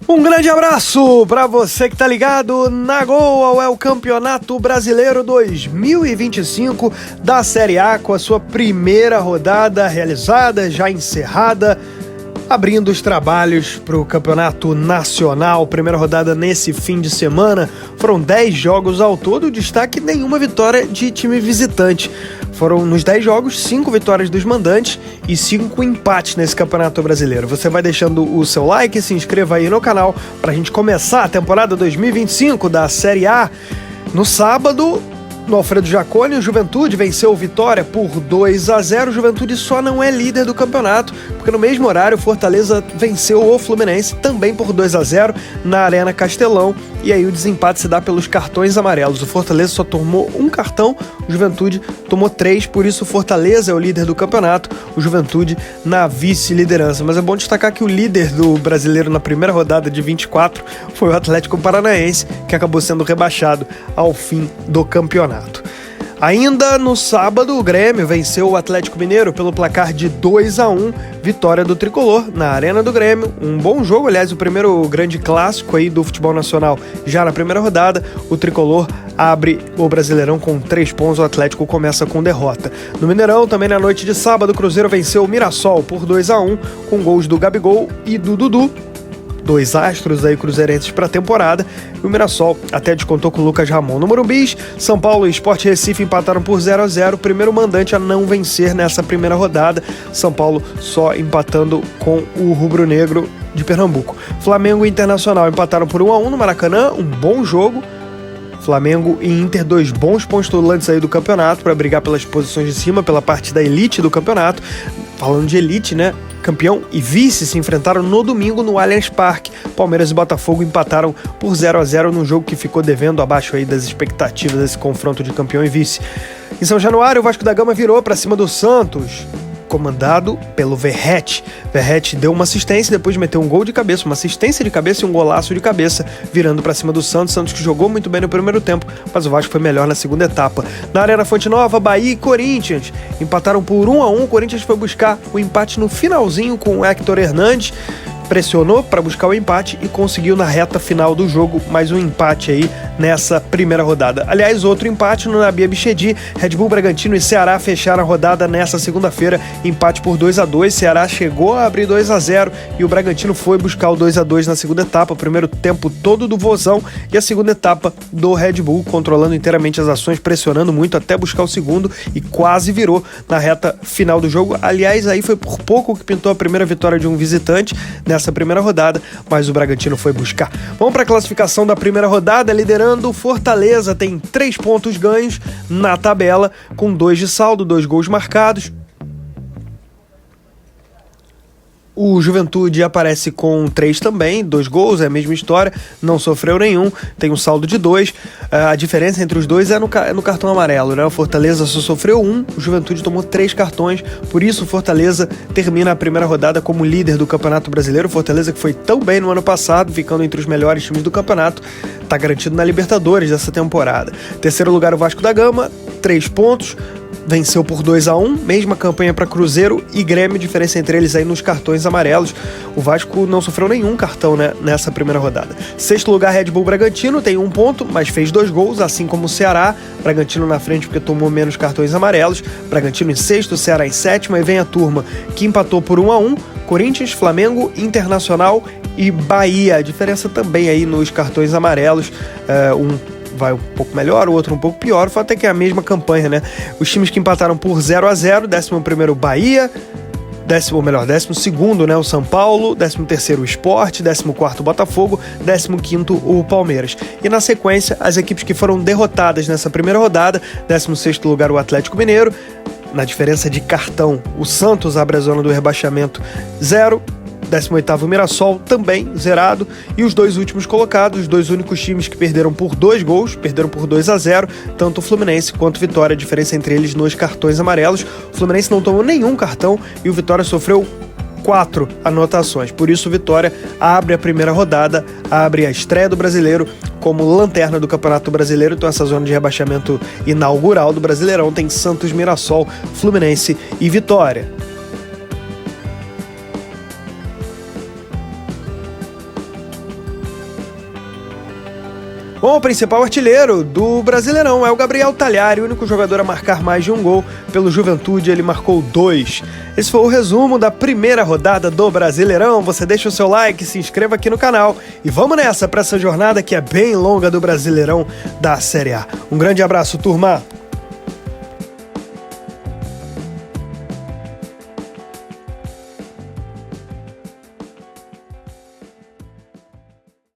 Um grande abraço para você que tá ligado na Gol, é o Campeonato Brasileiro 2025 da Série A, com a sua primeira rodada realizada, já encerrada, abrindo os trabalhos para o Campeonato Nacional. Primeira rodada nesse fim de semana, foram 10 jogos ao todo, destaque nenhuma vitória de time visitante. Foram nos 10 jogos, 5 vitórias dos mandantes e 5 empates nesse Campeonato Brasileiro. Você vai deixando o seu like, se inscreva aí no canal para a gente começar a temporada 2025 da Série A. No sábado, no Alfredo Jaconi, o Juventude venceu o Vitória por 2-0. O Juventude só não é líder do campeonato, porque no mesmo horário o Fortaleza venceu o Fluminense também por 2-0 na Arena Castelão. E aí o desempate se dá pelos cartões amarelos. O Fortaleza só tomou um cartão, o Juventude tomou 3, por isso o Fortaleza é o líder do campeonato, o Juventude na vice-liderança. Mas é bom destacar que o líder do brasileiro na primeira rodada de 24 foi o Atlético Paranaense, que acabou sendo rebaixado ao fim do campeonato. Ainda no sábado, o Grêmio venceu o Atlético Mineiro pelo placar de 2-1, vitória do Tricolor na Arena do Grêmio. Um bom jogo, aliás, o primeiro grande clássico aí do futebol nacional já na primeira rodada. O Tricolor abre o Brasileirão com 3 pontos, o Atlético começa com derrota. No Mineirão, também na noite de sábado, o Cruzeiro venceu o Mirassol por 2-1, com gols do Gabigol e do Dudu. 2 astros aí cruzeirenses para a temporada, e o Mirassol até descontou com o Lucas Ramon. No Morumbi, São Paulo e Sport Recife empataram por 0-0, primeiro mandante a não vencer nessa primeira rodada, São Paulo só empatando com o rubro-negro de Pernambuco. Flamengo e Internacional empataram por 1-1 no Maracanã, um bom jogo. Flamengo e Inter, 2 bons postulantes aí do campeonato para brigar pelas posições de cima, pela parte da elite do campeonato. Falando de elite, né? Campeão e vice se enfrentaram no domingo no Allianz Parque. Palmeiras e Botafogo empataram por 0-0 num jogo que ficou devendo abaixo aí das expectativas desse confronto de campeão e vice. Em São Januário, o Vasco da Gama virou para cima do Santos, comandado pelo Verratti. Verratti deu uma assistência, depois meteu um gol de cabeça, uma assistência de cabeça e um golaço de cabeça, virando para cima do Santos. Santos que jogou muito bem no primeiro tempo, mas o Vasco foi melhor na segunda etapa. Na Arena Fonte Nova, Bahia e Corinthians empataram por 1-1. O Corinthians foi buscar o empate no finalzinho com o Héctor Hernandes, pressionou para buscar o empate e conseguiu na reta final do jogo mais um empate aí nessa primeira rodada. Aliás, outro empate no Nabi Abichedi. Red Bull Bragantino e Ceará fecharam a rodada nessa segunda-feira, empate por 2-2. Ceará chegou a abrir 2-0 e o Bragantino foi buscar o 2-2 na segunda etapa, o primeiro tempo todo do Vozão e a segunda etapa do Red Bull, controlando inteiramente as ações, pressionando muito até buscar o segundo e quase virou na reta final do jogo. Aliás, aí foi por pouco que pintou a primeira vitória de um visitante nessa primeira rodada, mas o Bragantino foi buscar. Vamos para a classificação da primeira rodada, liderando o Fortaleza, tem 3 pontos ganhos na tabela, com 2 de saldo, 2 gols marcados. O Juventude aparece com 3 também, 2 gols, é a mesma história, não sofreu nenhum, tem um saldo de 2. A diferença entre os dois é no cartão amarelo, né? O Fortaleza só sofreu 1, o Juventude tomou 3 cartões, por isso o Fortaleza termina a primeira rodada como líder do Campeonato Brasileiro. O Fortaleza, que foi tão bem no ano passado, ficando entre os melhores times do campeonato, está garantido na Libertadores dessa temporada. Terceiro lugar, o Vasco da Gama, 3 pontos, venceu por 2-1, mesma campanha para Cruzeiro e Grêmio, diferença entre eles aí nos cartões amarelos. O Vasco não sofreu nenhum cartão, né, nessa primeira rodada. Sexto lugar, Red Bull Bragantino, tem 1 ponto, mas fez 2 gols, assim como o Ceará. Bragantino na frente porque tomou menos cartões amarelos. Bragantino em sexto, Ceará em sétimo, e vem a turma que empatou por 1-1. Corinthians, Flamengo, Internacional e Bahia. A diferença também aí nos cartões amarelos, um vai um pouco melhor, o outro um pouco pior. O fato é que é a mesma campanha, né? Os times que empataram por 0-0, 11º Bahia, 12º, né, o São Paulo, 13º o Sport, 14º o Botafogo, 15º o Palmeiras. E na sequência, as equipes que foram derrotadas nessa primeira rodada: 16º lugar o Atlético Mineiro, na diferença de cartão, o Santos abre a zona do rebaixamento, 0. 18º Mirassol, também zerado, e os 2 últimos colocados, os 2 únicos times que perderam por 2 gols, perderam por 2-0, tanto o Fluminense quanto o Vitória, a diferença entre eles nos cartões amarelos. O Fluminense não tomou nenhum cartão e o Vitória sofreu 4 anotações, por isso o Vitória abre a primeira rodada, abre a estreia do Brasileiro como lanterna do Campeonato Brasileiro. Então essa zona de rebaixamento inaugural do Brasileirão tem Santos, Mirassol, Fluminense e Vitória. Bom, o principal artilheiro do Brasileirão é o Gabriel Talhari, o único jogador a marcar mais de um gol. Pelo Juventude, ele marcou 2. Esse foi o resumo da primeira rodada do Brasileirão. Você deixa o seu like, se inscreva aqui no canal e vamos nessa para essa jornada que é bem longa do Brasileirão da Série A. Um grande abraço, turma!